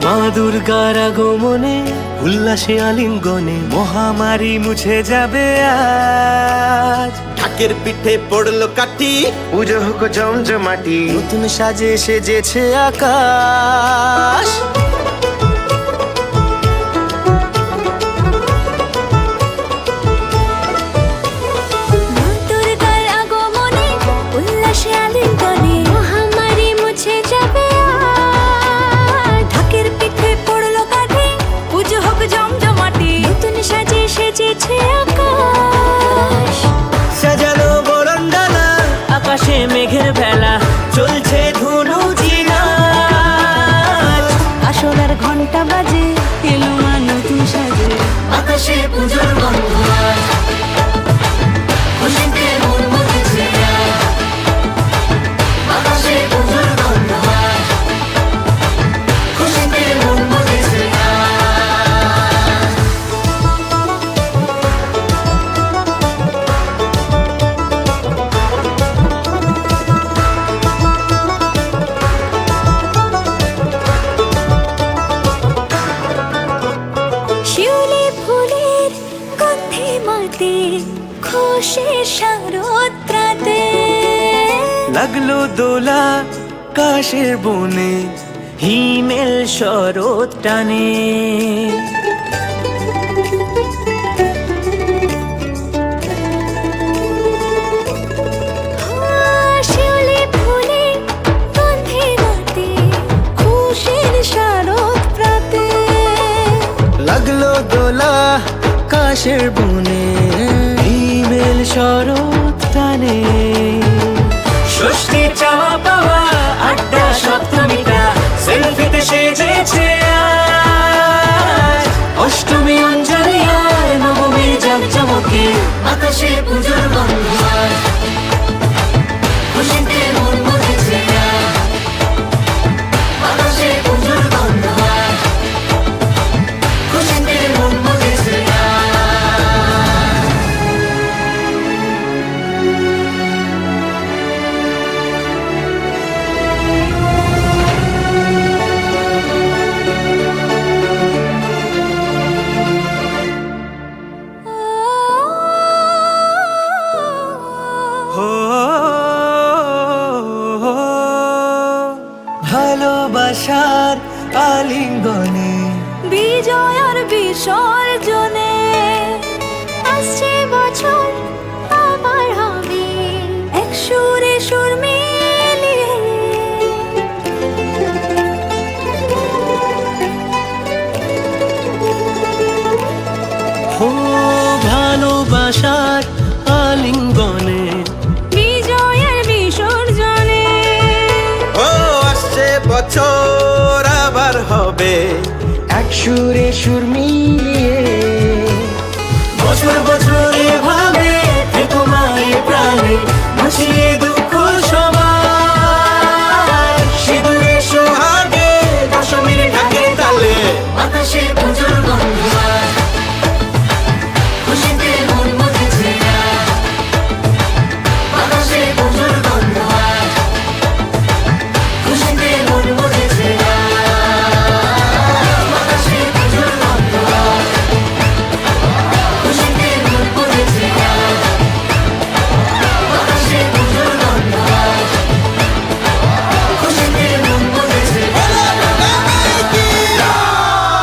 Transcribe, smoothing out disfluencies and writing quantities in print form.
মা দুর্গার আগমনে উল্লাসে আলিঙ্গনে মহামারী মুছে যাবে আজ। ঢাকের পিঠে পড়লো কাঠি, পুজো হোক জমজমাটি, নতুন সাজে সেজেছে আকাশ। সাজানো বরণডালা, আকাশে মেঘের ভেলা, চলছে ধুনু ঝিনাচ। আসলার ঘন্টা বাজে, এলো মা নতুন সাজে, আকাশে পুজোর গন্ধ আজ, খুশিতে মন মজেছে আজ। আকাশে পুজোর গন্ধ আজ, খুশিতে মন মজেছে আজ। শিউলি ফুলের গন্ধে মাতে, খুশির শারদ প্রাতে। লাগলো দোলা কাশের বনে, হিমেল শরৎ টানে। শিউলি ফুলের গন্ধে মাতে, খুশির শারদ প্রাতে। লাগলো দোলা কাশের বনে, হিমেল শরৎ টানে। ষষ্ঠী চাওয়া পাওয়া আড্ডা সপ্তমীটা, সেলফিতে সেজেছে আজ। অষ্টমী অঞ্জলি আর নবমীর জাঁকজমকে, আকাশে পুজোর গন্ধ আজ, খুশিতে মন মজেছে আজ। আকাশে পুজোর গন্ধ আজ, খুশিতে মন মজেছে আজ। হো ভালোবাসার আলিঙ্গনে, বিজয় আর বিসর্জনে আসছে বছর আবার হবে, এক সুরে সুর মিলিয়ে। হো ভালোবাসার আলিঙ্গনে, বিজয় আর বিসর্জনে ও আসছে বছর আবার হবে, এক সুরে সুর মিলিয়ে। বছর বছর এভাবে থেকো মায়ের প্রাণে, মুছিয়ে